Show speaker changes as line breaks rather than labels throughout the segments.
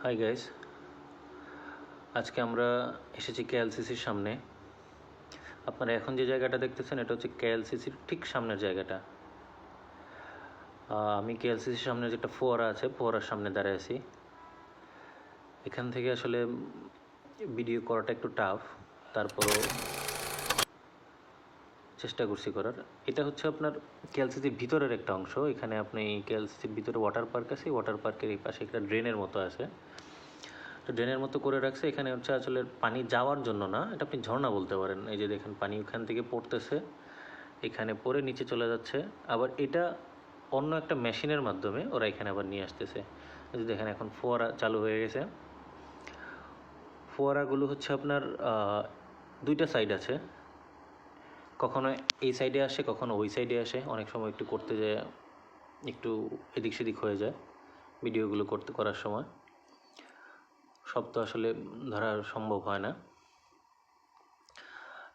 Hi guys, আজকে আমরা এসেছি কেএলসিসির সামনে। আপনারা এখন যে জায়গাটা দেখতেছেন এটা হচ্ছে কেএলসিসির ঠিক সামনের জায়গাটা। আমি কেএলসিসির সামনে যে একটা ফোয়ারা আছে, ফোয়ারার সামনে দাঁড়িয়ে আছি। এখান থেকে আসলে ভিডিও করাটা একটু টাফ, তারপরও চেষ্টা করছি করার। এটা হচ্ছে আপনার কেএলসিসির ভিতরের একটা অংশ। এখানে আপনি কেএলসিসির ভিতরে ওয়াটার পার্ক আছে, ওয়াটার পার্কের এই পাশে একটা ড্রেনের মতো আছে। তো ড্রেনের মতো করে রাখছে। এখানে হচ্ছে আসলে পানি যাওয়ার জন্য না, এটা আপনি ঝর্ণা বলতে পারেন। এই যে দেখেন পানি ওখান থেকে পড়তেছে, এখানে পড়ে নিচে চলে যাচ্ছে। আবার এটা অন্য একটা মেশিনের মাধ্যমে ওরা এখানে আবার নিয়ে আসতেছে। এই যে দেখেন এখন ফোয়ারা চালু হয়ে গেছে। ফোয়ারাগুলো হচ্ছে আপনার দুইটা সাইড আছে, কখনো এই সাইডে আসে কখনো ওই সাইডে আসে। অনেক সময় একটু করতে যায় একটু এদিক সেদিক হয়ে যায় ভিডিওগুলো করার সময়। সব তো আসলে ধরা সম্ভব হয় না।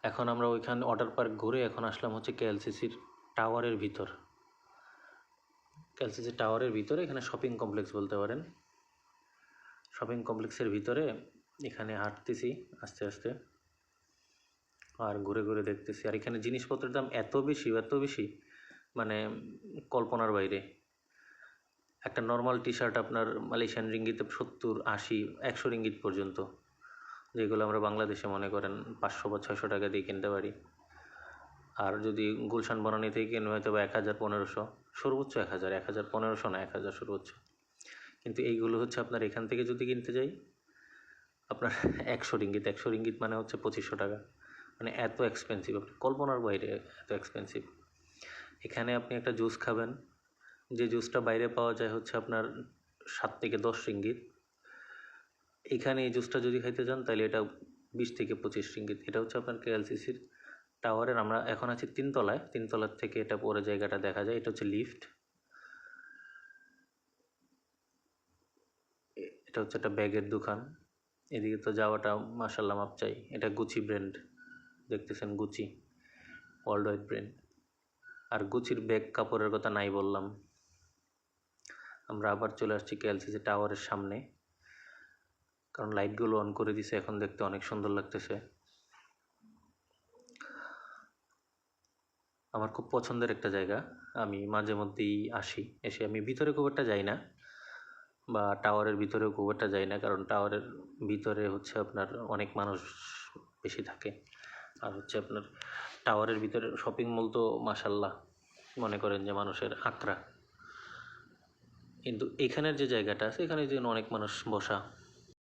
এখন আমরা ওইখানে ওয়াটার পার্ক ঘুরে এখন আসলাম হচ্ছে কেএলসিসির টাওয়ারের ভিতর। কেএলসিসি টাওয়ারের ভিতরে এখানে শপিং কমপ্লেক্স বলতে পারেন। শপিং কমপ্লেক্সের ভিতরে এখানে হাঁটতেছি আস্তে আস্তে আর ঘুরে ঘুরে দেখতেছি। আর এখানে জিনিসপত্রের দাম এত বেশি মানে কল্পনার বাইরে। একটা নর্মাল টি শার্ট আপনার মালয়েশিয়ান রিঙ্গিতে 70, 80, 100 রিঙ্গিত পর্যন্ত, যেগুলো আমরা বাংলাদেশে মনে করেন 500 বা 600 টাকা দিয়ে কিনতে পারি। আর যদি গুলশান বনানী থেকে কিনে হয়তো বা 1000, 1500, সর্বোচ্চ 1000, 1500 না 1000 সর্বোচ্চ। কিন্তু এইগুলো হচ্ছে আপনার এখান থেকে যদি কিনতে যাই আপনার 100 রিঙ্গিত মানে হচ্ছে 2500 টাকা। মানে এত এক্সপেন্সিভ, আপনি কল্পনার বাইরে এত এক্সপেন্সিভ। এখানে আপনি একটা জুস খাবেন, যে জুসটা বাইরে পাওয়া যায় হচ্ছে আপনার 7 থেকে 10 রিঙ্গিত, এখানে এই জুসটা যদি খাইতে যান তাহলে এটা 20 থেকে 25 রিঙ্গিত। এটা হচ্ছে আপনার কেএলসিসির টাওয়ারের। আমরা এখন আছি 3 তলায়। 3 তলার থেকে এটা পরে জায়গাটা দেখা যায়। এটা হচ্ছে লিফট। এটা হচ্ছে একটা ব্যাগের দোকান। এদিকে তো যাওয়াটা মাশাআল্লাহ মাপ চাই। এটা গুচি ব্র্যান্ড, দেখতেছেন গুচি, ওয়ার্ল্ড ওয়াইড ব্র্যান্ড। আর গুচির ব্যাগ কাপড়ের কথা নাই বললাম। আমরা আবার চলে আসছি কেএলসিসি টাওয়ারের সামনে, কারণ লাইটগুলো অন করে দিছে, এখন দেখতে অনেক সুন্দর লাগতেছে। আমার খুব পছন্দের একটা জায়গা। আমি মাঝে মধ্যেই আসি, এসে আমি ভিতরে খুব একটা যাই না, বা টাওয়ারের ভিতরেও খুব একটা যাই না, কারণ টাওয়ারের ভিতরে হচ্ছে আপনার অনেক মানুষ বেশি থাকে। আর হচ্ছে আপনার টাওয়ারের ভিতরে শপিং মল তো মাশাআল্লাহ মনে করেন যে মানুষের আঁকড়া। কিন্তু এখানের যে জায়গাটা আছে এখানে যেন অনেক মানুষ বসা,